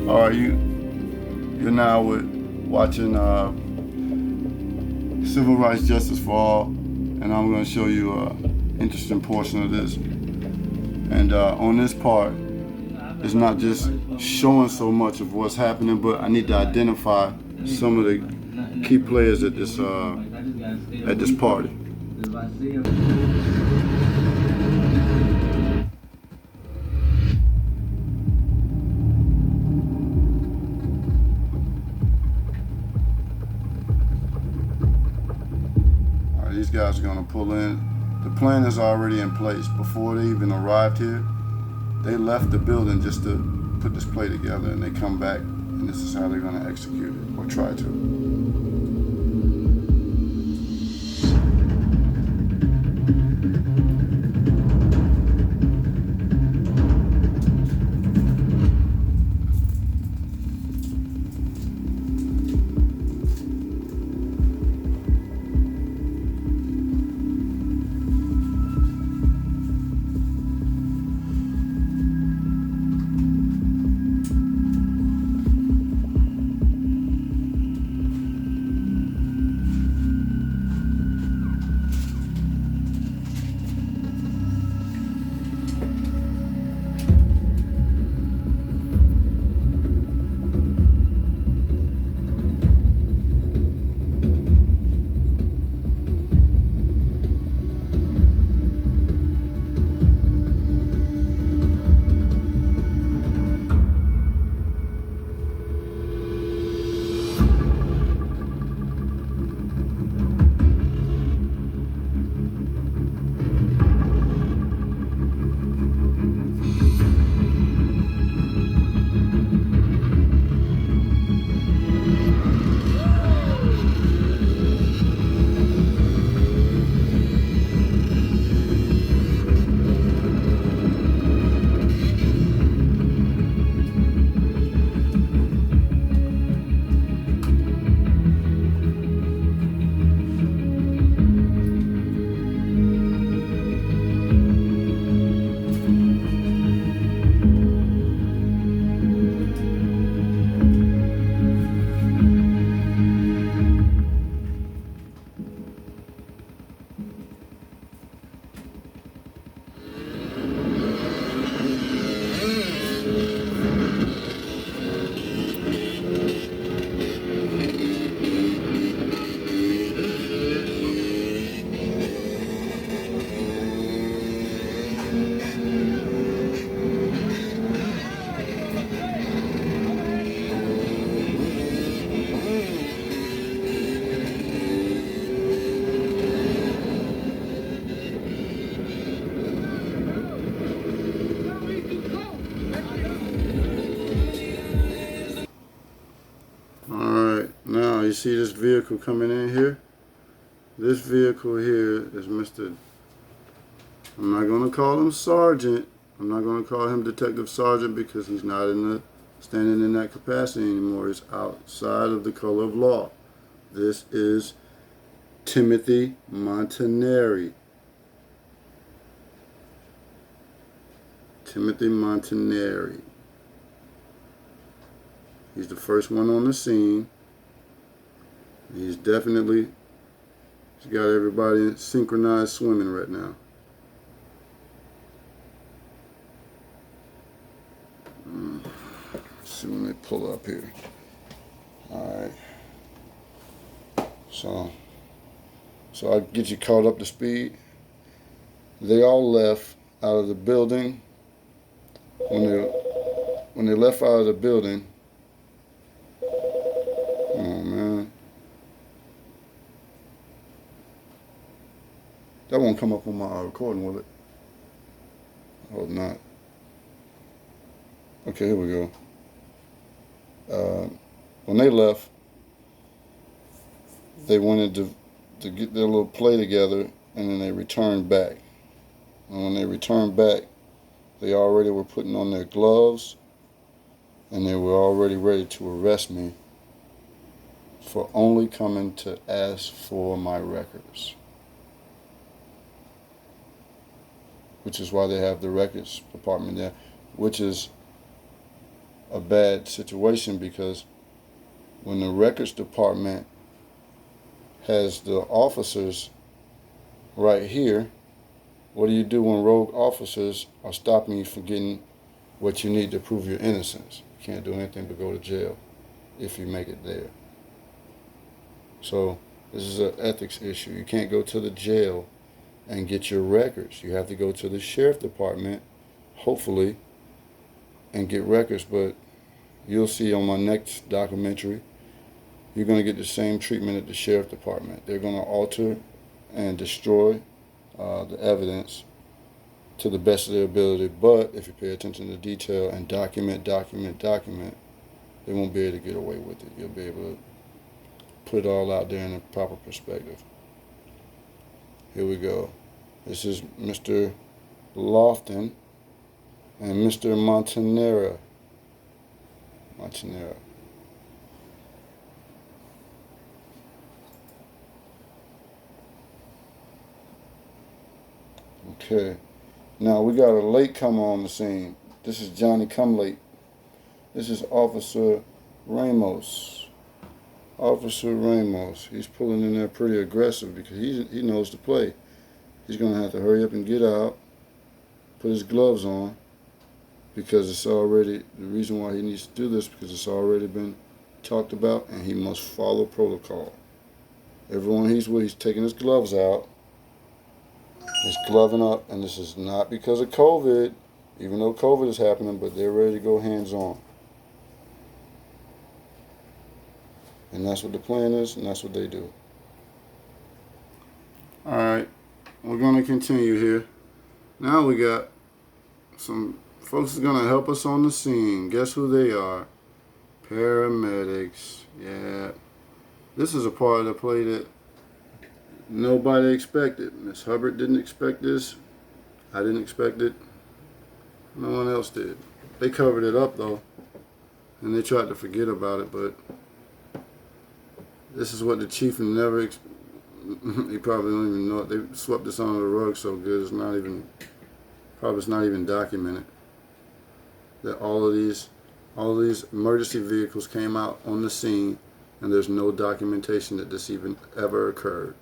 All right, you're now watching Civil Rights Justice for All, and I'm going to show you an interesting portion of this. And on this part, it's not just showing so much of what's happening, but I need to identify some of the key players at this party. These guys are going to pull in. The plan is already in place. Before they even arrived here, they left the building just to put this play together, and they come back, and this is how they're going to execute it, or try to. Now you see this vehicle coming in here? This vehicle here is Mr. I'm not going to call him Sergeant. I'm not going to call him Detective Sergeant because he's not standing in that capacity anymore. He's outside of the color of law. This is Timothy Montanari. Timothy Montanari. He's the first one on the scene. He's got everybody synchronized swimming right now. Let's see when they pull up here. Alright. So I'll get you caught up to speed. They all left out of the building. When they left out of the building, oh man. That won't come up on my recording, will it? I hope not. Okay, here we go. When they left, they wanted to get their little play together, and then they returned back. And when they returned back, they already were putting on their gloves, and they were already ready to arrest me for only coming to ask for my records. Which is why they have the records department there, which is a bad situation, because when the records department has the officers right here, what do you do when rogue officers are stopping you from getting what you need to prove your innocence? You can't do anything but go to jail if you make it there. So this is an ethics issue. You can't go to the jail and get your records. You have to go to the sheriff department, hopefully, and get records. But you'll see on my next documentary, you're going to get the same treatment at the sheriff department. They're going to alter and destroy the evidence to the best of their ability. But if you pay attention to detail and document, they won't be able to get away with it. You'll be able to put it all out there in a proper perspective. Here we go. This is Mr. Lofton and Mr. Montanera. Okay. Now we got a late comer on the scene. This is Johnny Come Late. This is Officer Ramos. Officer Ramos. He's pulling in there pretty aggressive because he knows the play. He's going to have to hurry up and get out, put his gloves on, because it's already, the reason why he needs to do this, because it's already been talked about, and he must follow protocol. Everyone he's with, he's taking his gloves out. He's gloving up, and this is not because of COVID, even though COVID is happening, but they're ready to go hands-on. And that's what the plan is, and that's what they do. Alright, we're going to continue here. Now we got some folks are going to help us on the scene. Guess who they are? Paramedics. Yeah. This is a part of the play that nobody expected. Miss Hubbard didn't expect this. I didn't expect it. No one else did. They covered it up though, and they tried to forget about it, but this is what the chief never he probably don't even know it. They swept this under the rug so good it's not even documented that all of these emergency vehicles came out on the scene, and there's no documentation that this even ever occurred.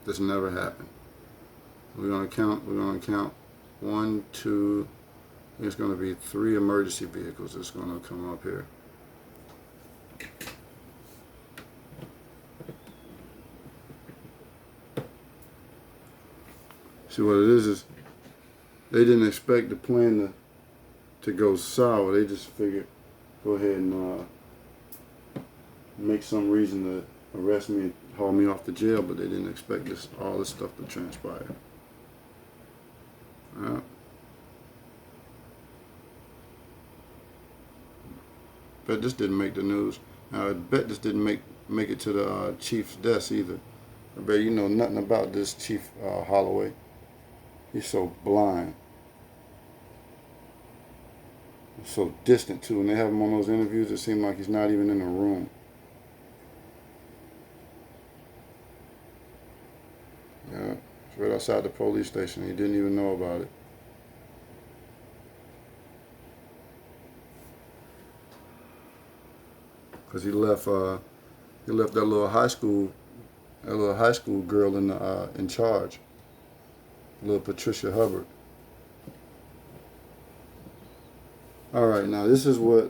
This never happened. We're gonna count 1, 2, there's gonna be 3 emergency vehicles that's gonna come up here. See what it is they didn't expect the plan to go sour. They just figured go ahead and make some reason to arrest me and haul me off to jail, but they didn't expect all this stuff to transpire. Bet this didn't make the news. Now I bet this didn't make it to the chief's desk either. I bet you know nothing about this Chief Holloway. He's so blind. He's so distant too. When they have him on those interviews, it seems like he's not even in the room. Yeah, it's right outside the police station. He didn't even know about it. Cause he left that little high school girl in charge, little Patricia Hubbard. All right, now this is why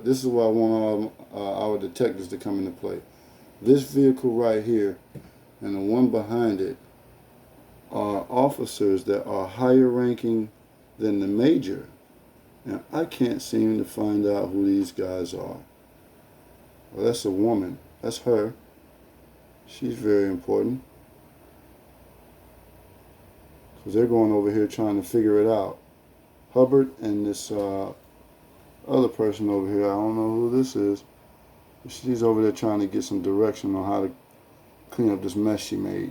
I want all our detectives to come into play. This vehicle right here and the one behind it are officers that are higher ranking than the major. Now I can't seem to find out who these guys are. Well, that's a woman. That's her. She's very important. Because they're going over here trying to figure it out. Hubbard and this other person over here, I don't know who this is. She's over there trying to get some direction on how to clean up this mess she made.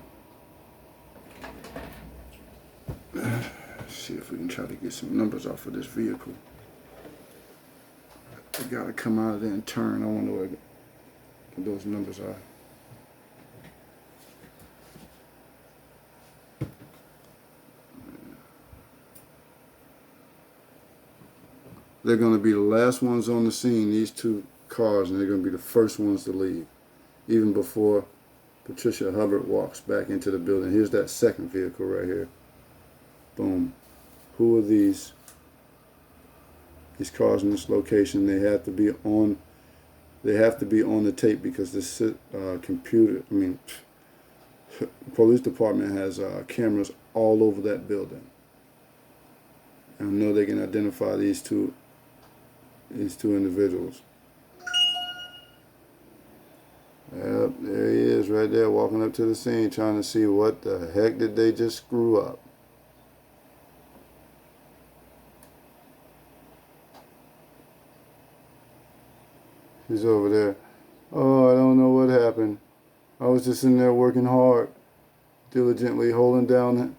Let's see if we can try to get some numbers off of this vehicle. They gotta come out of there and turn. I wonder what those numbers are. They're going to be the last ones on the scene, these two cars, and they're going to be the first ones to leave, even before Patricia Hubbard walks back into the building. Here's that second vehicle right here. Boom. Who are these? These cars in this location, they have to be on. They have to be on the tape because this police department has cameras all over that building. And I know they can identify these two individuals. Yep, there he is right there walking up to the scene trying to see what the heck did they just screw up. He's over there. Oh, I don't know what happened. I was just in there working hard, diligently holding the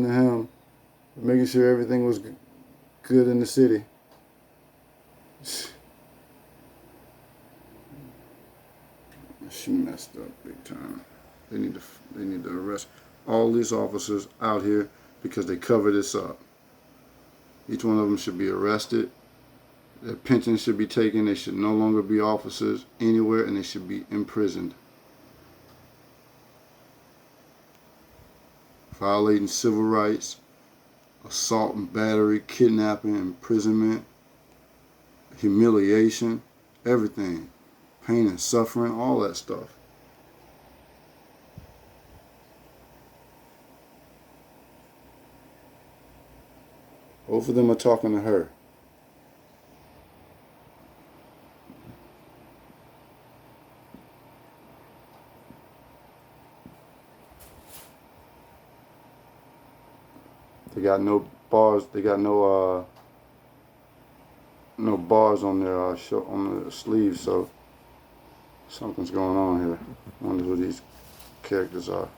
hem, making sure everything was good in the city. She messed up big time. They need to arrest all these officers out here because they covered this up. Each one of them should be arrested. Their pensions should be taken. They should no longer be officers anywhere, and they should be imprisoned. Violating civil rights, assault and battery, kidnapping, imprisonment, humiliation, everything. Pain and suffering, all that stuff. Both of them are talking to her. They got no bars. They got no bars on their on the sleeves. So something's going on here. I wonder who these characters are.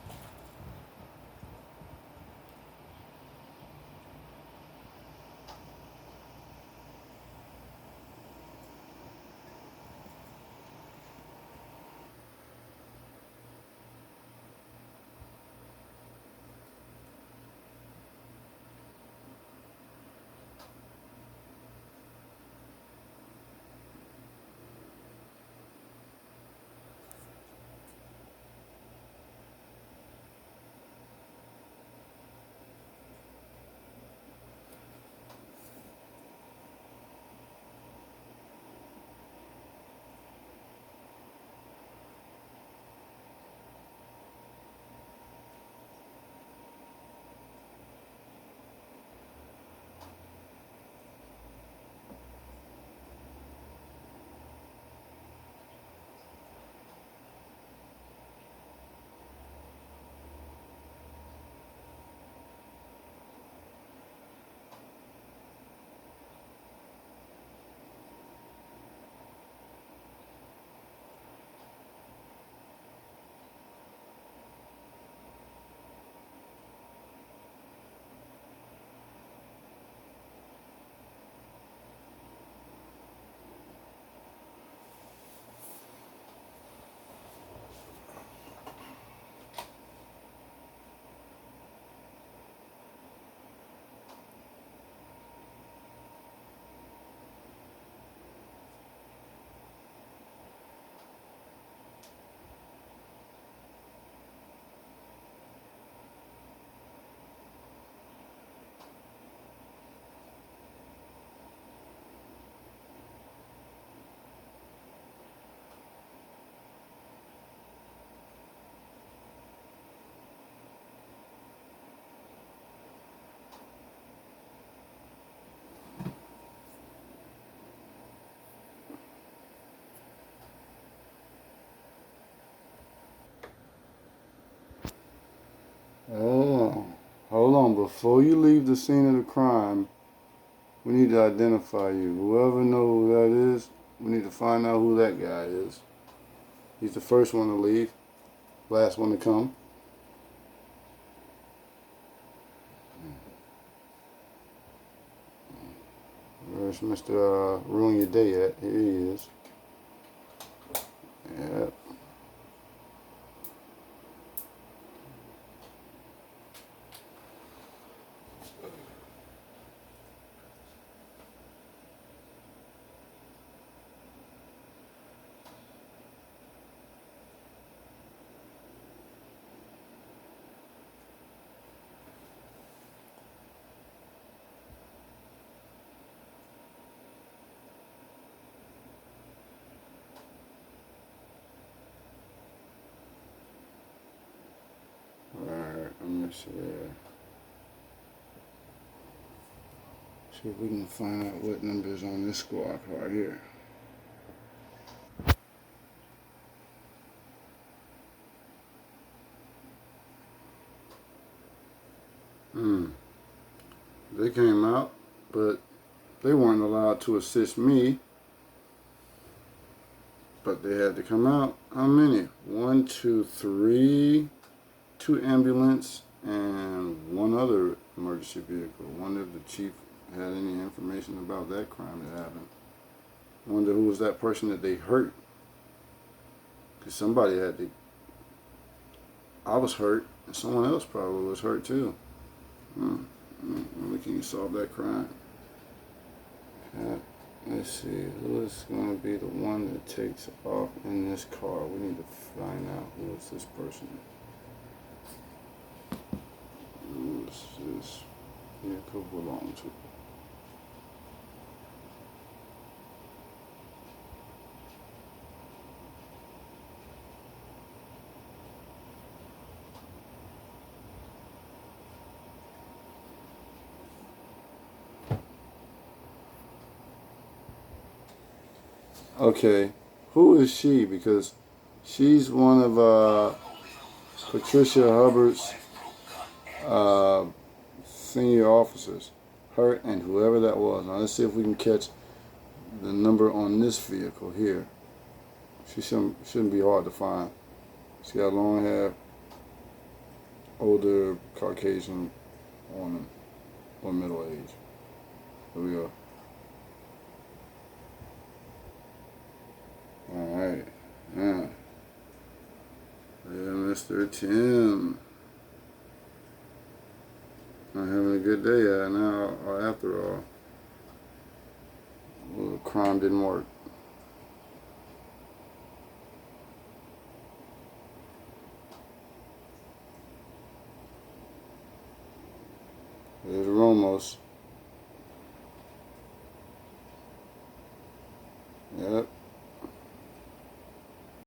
Oh, hold on. Before you leave the scene of the crime, we need to identify you. Whoever knows who that is, we need to find out who that guy is. He's the first one to leave, last one to come. Where's Mr. Ruin Your Day at? Here he is. Yep. So, yeah. See if we can find out what number is on this squad car here. They came out, but they weren't allowed to assist me. But they had to come out. How many? 1, 2, 3, 2 ambulance, and 1 other emergency vehicle. Wonder if the chief had any information about that crime that happened. Wonder who was that person that they hurt. Because somebody had to. I was hurt, and someone else probably was hurt too. Maybe can you solve that crime? Let's see, who is going to be the one that takes off in this car? We need to find out who is this person. Who does this vehicle belong to? Okay, who is she? Because she's one of Patricia Hubbard's senior officers. Her and whoever that was. Now let's see if we can catch the number on this vehicle here. She shouldn't be hard to find. She got long hair, older Caucasian woman, or middle age. Here we go. Alright, yeah. Mr. Tim. Not having a good day now, or after all. Well, the crime didn't work. There's Ramos. Yep.